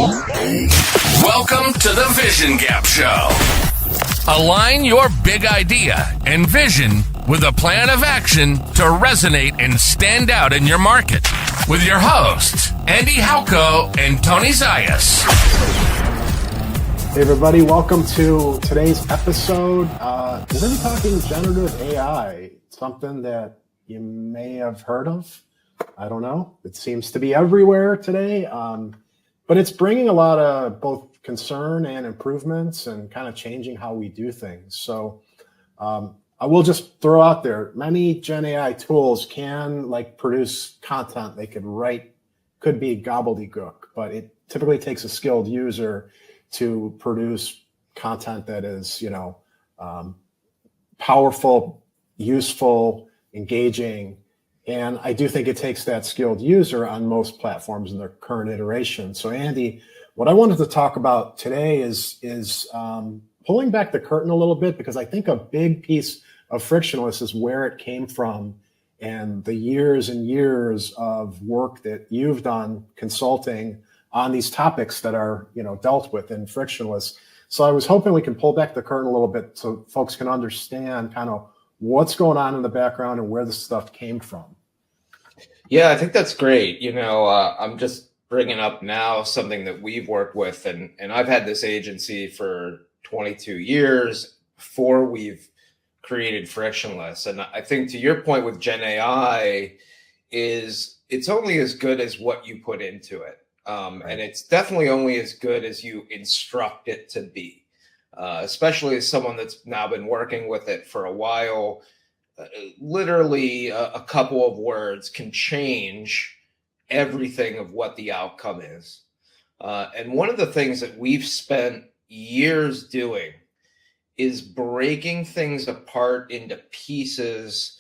Welcome to the Vision Gap Show. Align your big idea and vision with a plan of action to resonate and stand out in your market. With your hosts, Andy Halko and Tony Zayas. Hey everybody, welcome to today's episode. Is it talking generative AI? Something that you may have heard of? I don't know. It seems to be everywhere today, but it's bringing a lot of both concern and improvements and kind of changing how we do things. So I will just throw out there, many Gen AI tools can produce content they could write, could be gobbledygook, but it typically takes a skilled user to produce content that is, powerful, useful, engaging. And I do think it takes that skilled user on most platforms in their current iteration. So Andy, what I wanted to talk about today is pulling back the curtain a little bit, because I think a big piece of Frictionless is where it came from and the years and years of work that you've done consulting on these topics that are, dealt with in Frictionless. So I was hoping we can pull back the curtain a little bit so folks can understand kind of what's going on in the background and where this stuff came from. Yeah, I think that's great. I'm just bringing up now something that we've worked with, and I've had this agency for 22 years before we've created Frictionless. And I think to your point with Gen AI is it's only as good as what you put into it. And it's definitely only as good as you instruct it to be, especially as someone that's now been working with it for a while. Literally a couple of words can change everything of what the outcome is. And one of the things that we've spent years doing is breaking things apart into pieces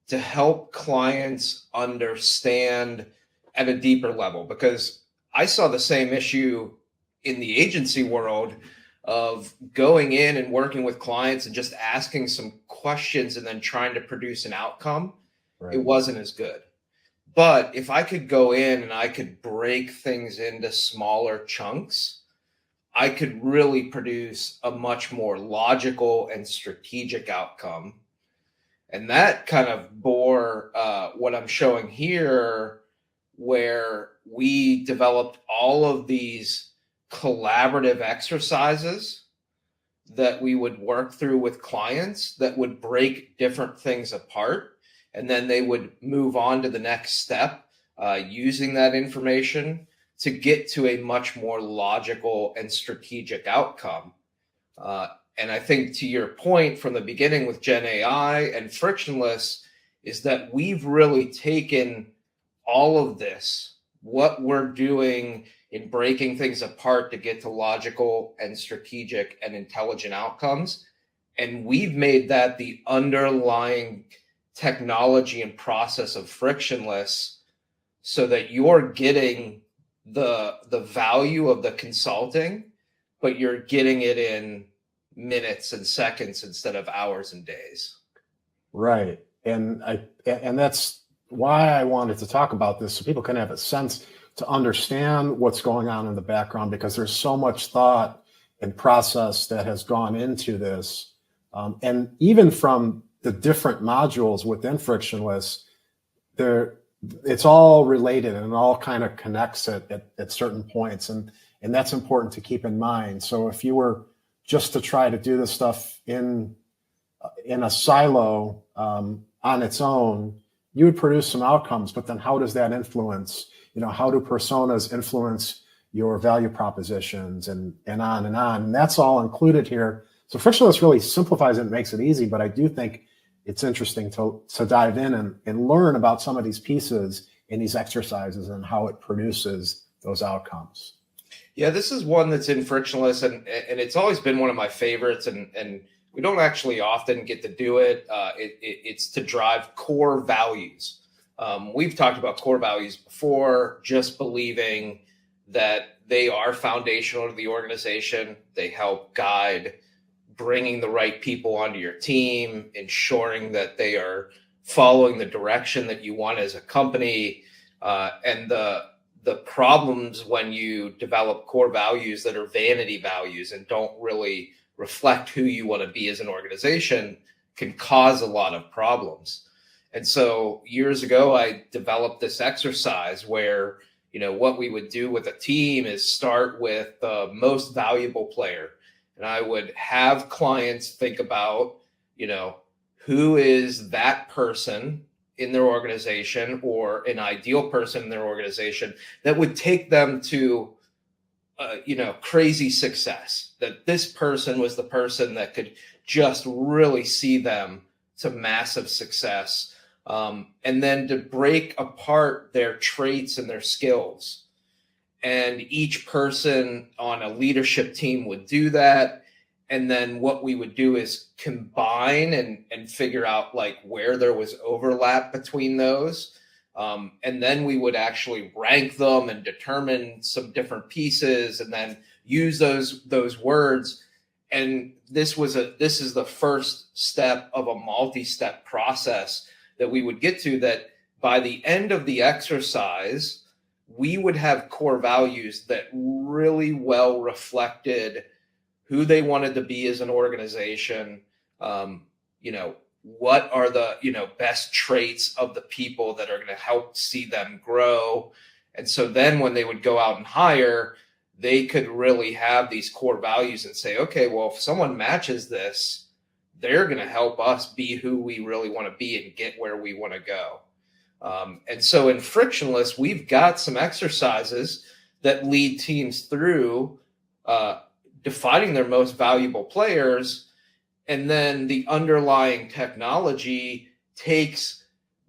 to help clients understand at a deeper level, because I saw the same issue in the agency world of going in and working with clients and just asking some questions and then trying to produce an outcome. Right. It wasn't as good. But if I could go in and I could break things into smaller chunks, I could really produce a much more logical and strategic outcome. And that kind of bore what I'm showing here, where we developed all of these collaborative exercises that we would work through with clients that would break different things apart. And then they would move on to the next step using that information to get to a much more logical and strategic outcome. And I think to your point from the beginning with Gen AI and Frictionless is that we've really taken all of this, what we're doing in breaking things apart to get to logical and strategic and intelligent outcomes. And we've made that the underlying technology and process of Frictionless so that you're getting the value of the consulting, but you're getting it in minutes and seconds instead of hours and days. Right. And that's why I wanted to talk about this, so people can have a sense to understand what's going on in the background, because there's so much thought and process that has gone into this. And even from the different modules within Frictionless, it's all related and it all kind of connects at certain points. And that's important to keep in mind. So if you were just to try to do this stuff in a silo on its own, you would produce some outcomes, but then how does that influence, how do personas influence your value propositions and on and on? And that's all included here. So Frictionless really simplifies it and makes it easy, but I do think it's interesting to dive in and learn about some of these pieces in these exercises and how it produces those outcomes. Yeah, this is one that's in Frictionless, and it's always been one of my favorites, and we don't actually often get to do it. It's to drive core values. We've talked about core values before, just believing that they are foundational to the organization. They help guide bringing the right people onto your team, ensuring that they are following the direction that you want as a company. And the problems when you develop core values that are vanity values and don't really reflect who you want to be as an organization can cause a lot of problems. And so years ago, I developed this exercise where, what we would do with a team is start with the most valuable player. And I would have clients think about, who is that person in their organization or an ideal person in their organization that would take them to, crazy success, that this person was the person that could just really see them to massive success. And then to break apart their traits and their skills. And each person on a leadership team would do that. And then what we would do is combine and figure out like where there was overlap between those. And then we would actually rank them and determine some different pieces and then use those words. And this is the first step of a multi-step process that we would get to, that by the end of the exercise, we would have core values that really well reflected who they wanted to be as an organization. What are the, best traits of the people that are going to help see them grow. And so then when they would go out and hire, they could really have these core values and say, okay, well, if someone matches this, they're going to help us be who we really want to be and get where we want to go. And so in Frictionless, we've got some exercises that lead teams through defining their most valuable players. And then the underlying technology takes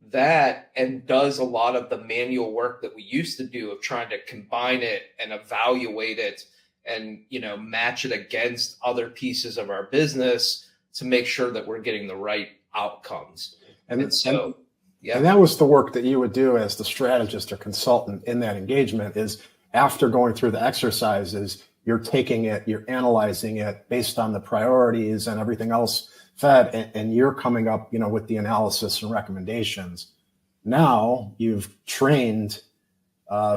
that and does a lot of the manual work that we used to do of trying to combine it and evaluate it and, match it against other pieces of our business to make sure that we're getting the right outcomes. And that was the work that you would do as the strategist or consultant in that engagement, is after going through the exercises, you're taking it, you're analyzing it based on the priorities and everything else fed, and you're coming up, with the analysis and recommendations. Now you've trained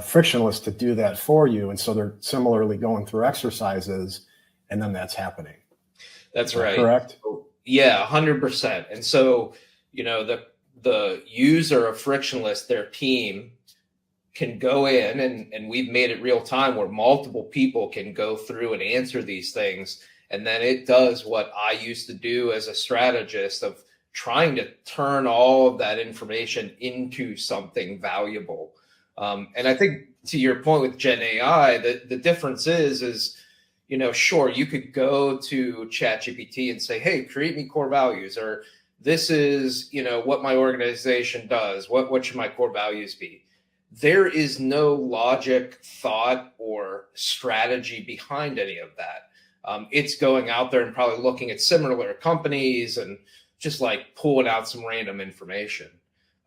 Frictionless to do that for you. And so they're similarly going through exercises, and then that's happening. That's right. Correct? Yeah, 100%. And so, the user of Frictionless, their team, can go in and we've made it real time where multiple people can go through and answer these things. And then it does what I used to do as a strategist of trying to turn all of that information into something valuable. And I think to your point with Gen AI, the difference is, sure, you could go to ChatGPT and say, hey, create me core values, or this is, what my organization does. What should my core values be? There is no logic, thought, or strategy behind any of that. It's going out there and probably looking at similar companies and just like pulling out some random information.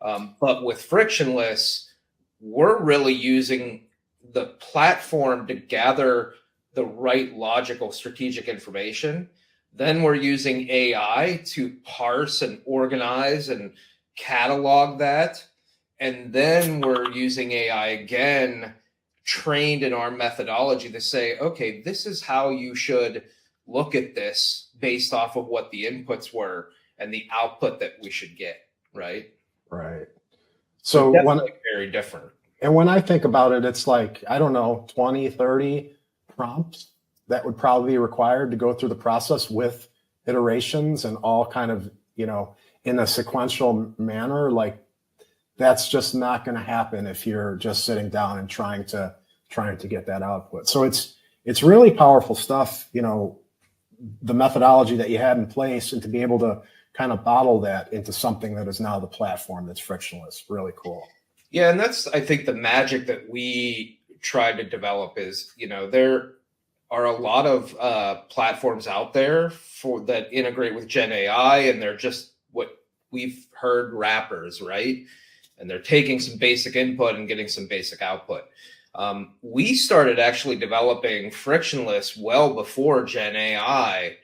But with Frictionless, we're really using the platform to gather the right logical strategic information. Then we're using AI to parse and organize and catalog that. And then we're using AI again, trained in our methodology to say, okay, this is how you should look at this based off of what the inputs were and the output that we should get, right? Right. So very different. And when I think about it, it's like, I don't know, 20, 30 prompts that would probably be required to go through the process with iterations and all kind of, in a sequential manner. Like, that's just not going to happen if you're just sitting down and trying to get that output. So it's really powerful stuff, the methodology that you had in place, and to be able to kind of bottle that into something that is now the platform that's Frictionless. Really cool. Yeah. And that's, I think, the magic that we tried to develop is, there are a lot of platforms out there that integrate with Gen AI, and they're just what we've heard wrappers, right? And they're taking some basic input and getting some basic output. We started actually developing Frictionless well before Gen AI,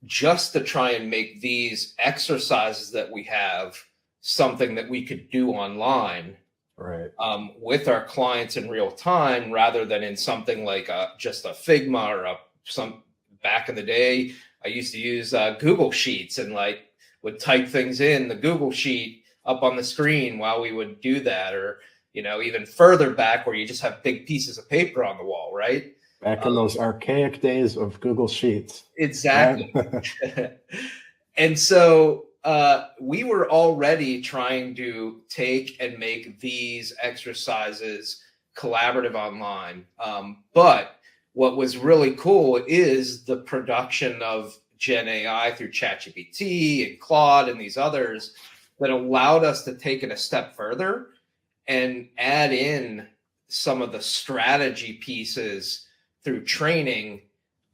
just to try and make these exercises that we have something that we could do online Right. with our clients in real time, rather than in something like just a Figma or some. Back in the day, I used to use Google Sheets and like would type things in the Google Sheet up on the screen while we would do that, or even further back where you just have big pieces of paper on the wall, right? Back in those archaic days of Google Sheets. Exactly. Right? And so we were already trying to take and make these exercises collaborative online. But what was really cool is the production of Gen AI through ChatGPT and Claude and these others that allowed us to take it a step further and add in some of the strategy pieces through training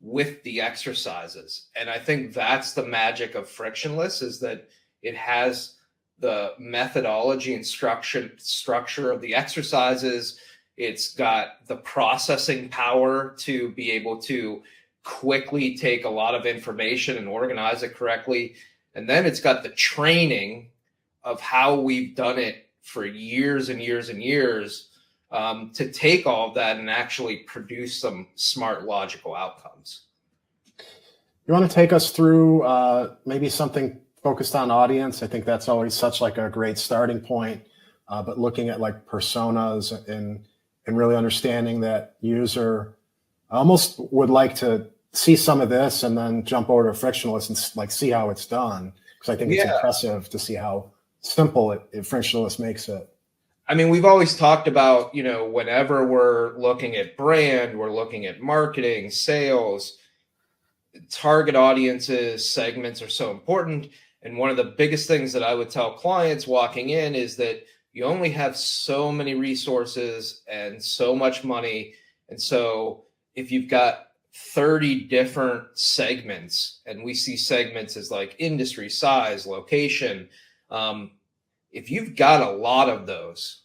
with the exercises. And I think that's the magic of Frictionless, is that it has the methodology and structure of the exercises. It's got the processing power to be able to quickly take a lot of information and organize it correctly. And then it's got the training of how we've done it for years and years and years, to take all of that and actually produce some smart, logical outcomes. You want to take us through maybe something focused on audience? I think that's always such like a great starting point, but looking at like personas and really understanding that user. I almost would like to see some of this and then jump over to Frictionless and like see how it's done, because I think it's impressive to see how simple Frictionless makes it. I mean, we've always talked about, whenever we're looking at brand, we're looking at marketing, sales, target audiences, segments are so important. And one of the biggest things that I would tell clients walking in is that you only have so many resources and so much money. And so if you've got 30 different segments, and we see segments as like industry, size, location, if you've got a lot of those,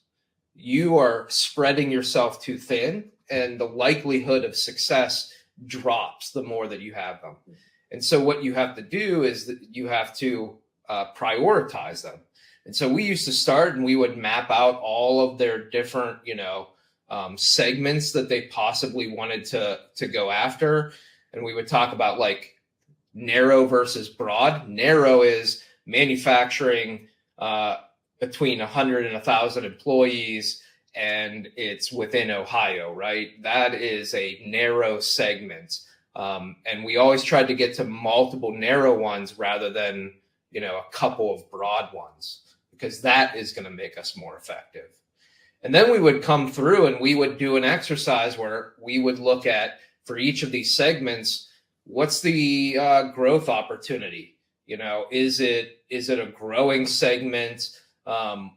you are spreading yourself too thin, and the likelihood of success drops the more that you have them. And so what you have to do is that you have to prioritize them. And so we used to start and we would map out all of their different, segments that they possibly wanted to go after. And we would talk about like narrow versus broad. Narrow is manufacturing between 100 and 1,000 employees, and it's within Ohio, right? That is a narrow segment. And we always tried to get to multiple narrow ones rather than, a couple of broad ones, because that is going to make us more effective. And then we would come through and we would do an exercise where we would look at, for each of these segments, what's the growth opportunity? Is it a growing segment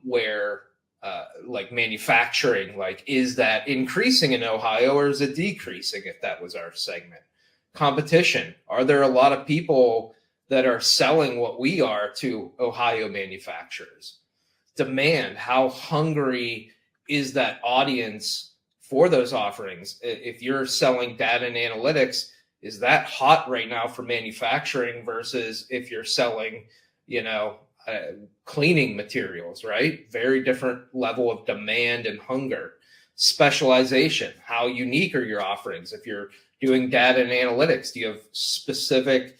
where like manufacturing, like is that increasing in Ohio or is it decreasing if that was our segment? Competition. Are there a lot of people that are selling what we are to Ohio manufacturers? Demand. How hungry is that audience for those offerings? If you're selling data and analytics, is that hot right now for manufacturing versus if you're selling, cleaning materials, right? Very different level of demand and hunger. Specialization. How unique are your offerings? If you're doing data and analytics, do you have specific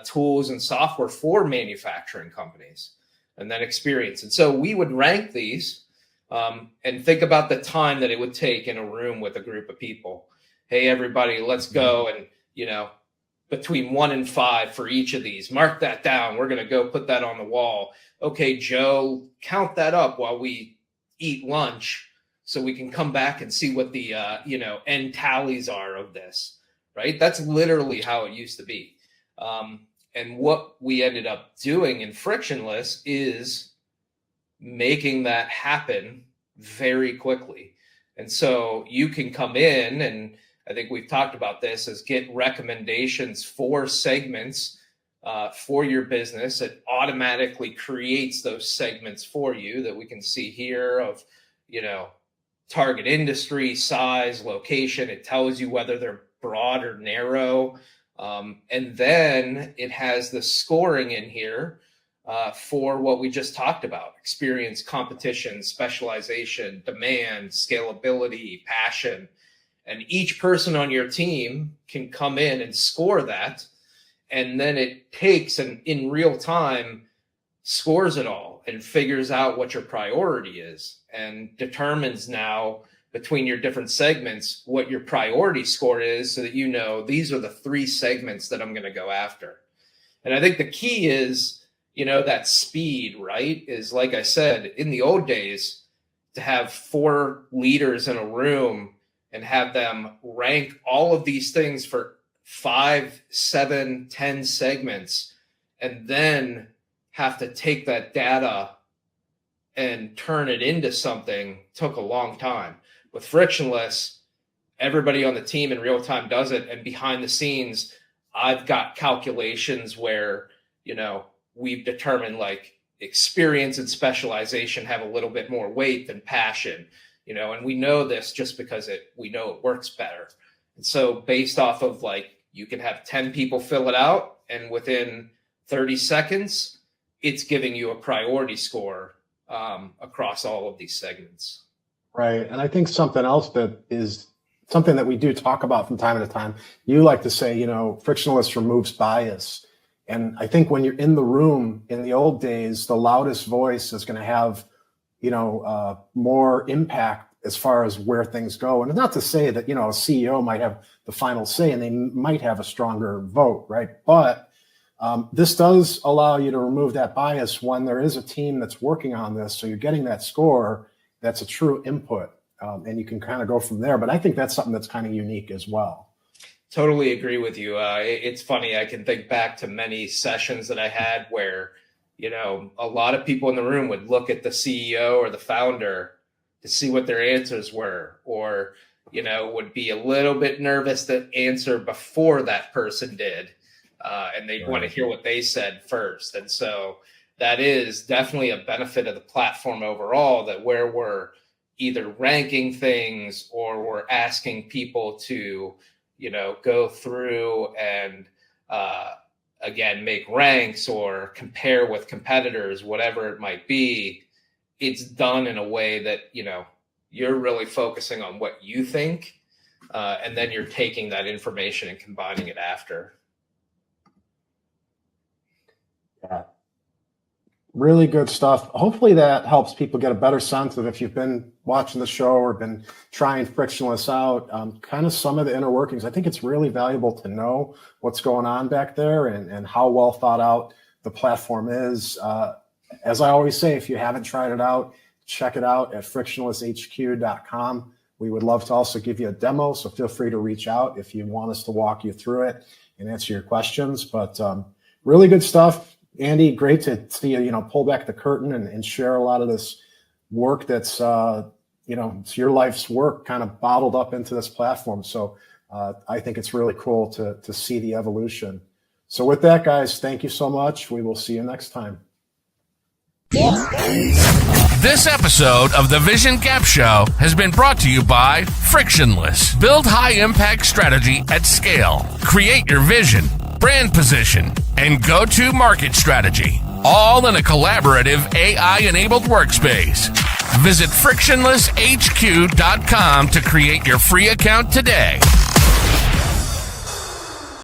tools and software for manufacturing companies? And then experience. And so we would rank these and think about the time that it would take in a room with a group of people. Hey, everybody, let's go. And, between 1 and 5 for each of these, mark that down. We're going to go put that on the wall. Okay, Joe, count that up while we eat lunch so we can come back and see what the, end tallies are of this, right? That's literally how it used to be. And what we ended up doing in Frictionless is making that happen very quickly. And so you can come in, and I think we've talked about this, is get recommendations for segments for your business. It automatically creates those segments for you that we can see here of, target industry, size, location. It tells you whether they're broad or narrow. And then it has the scoring in here for what we just talked about: experience, competition, specialization, demand, scalability, passion. And each person on your team can come in and score that. And then it takes and in real time scores it all and figures out what your priority is and determines now between your different segments what your priority score is, so that you know these are the 3 segments that I'm going to go after. And I think the key is, that speed, right? Is, like I said, in the old days, to have 4 leaders in a room and have them rank all of these things for 5, 7, 10 segments, and then have to take that data and turn it into something, took a long time. With Frictionless, everybody on the team in real time does it. And behind the scenes, I've got calculations where, we've determined like experience and specialization have a little bit more weight than passion, and we know this just because we know it works better. And so based off of you can have 10 people fill it out, and within 30 seconds, it's giving you a priority score across all of these segments. Right. And I think something else that is something that we do talk about from time to time, you like to say, Frictionless removes bias. And I think when you're in the room in the old days, the loudest voice is going to have, more impact as far as where things go. And not to say that, a CEO might have the final say and they might have a stronger vote, right? But this does allow you to remove that bias when there is a team that's working on this. So you're getting that score that's a true input, and you can kind of go from there. But I think that's something that's kind of unique as well. Totally agree with you. It's funny. I can think back to many sessions that I had where, a lot of people in the room would look at the CEO or the founder to see what their answers were, or, would be a little bit nervous to answer before that person did. And they'd want to hear what they said first. And so that is definitely a benefit of the platform overall, that where we're either ranking things or we're asking people to, go through and, again, make ranks or compare with competitors, whatever it might be, it's done in a way that, you're really focusing on what you think, and then you're taking that information and combining it after. Yeah. Really good stuff. Hopefully that helps people get a better sense of, if you've been watching the show or been trying Frictionless out, kind of some of the inner workings. I think it's really valuable to know what's going on back there and how well thought out the platform is. As I always say, if you haven't tried it out, check it out at frictionlesshq.com. We would love to also give you a demo, so feel free to reach out if you want us to walk you through it and answer your questions. But really good stuff. Andy, great to see you, pull back the curtain and share a lot of this work that's, it's your life's work kind of bottled up into this platform. So I think it's really cool to see the evolution. So with that, guys, thank you so much. We will see you next time. This episode of the Vision Gap Show has been brought to you by Frictionless. Build high-impact strategy at scale. Create your vision, brand position, and go-to-market strategy, all in a collaborative AI-enabled workspace. Visit frictionlesshq.com to create your free account today.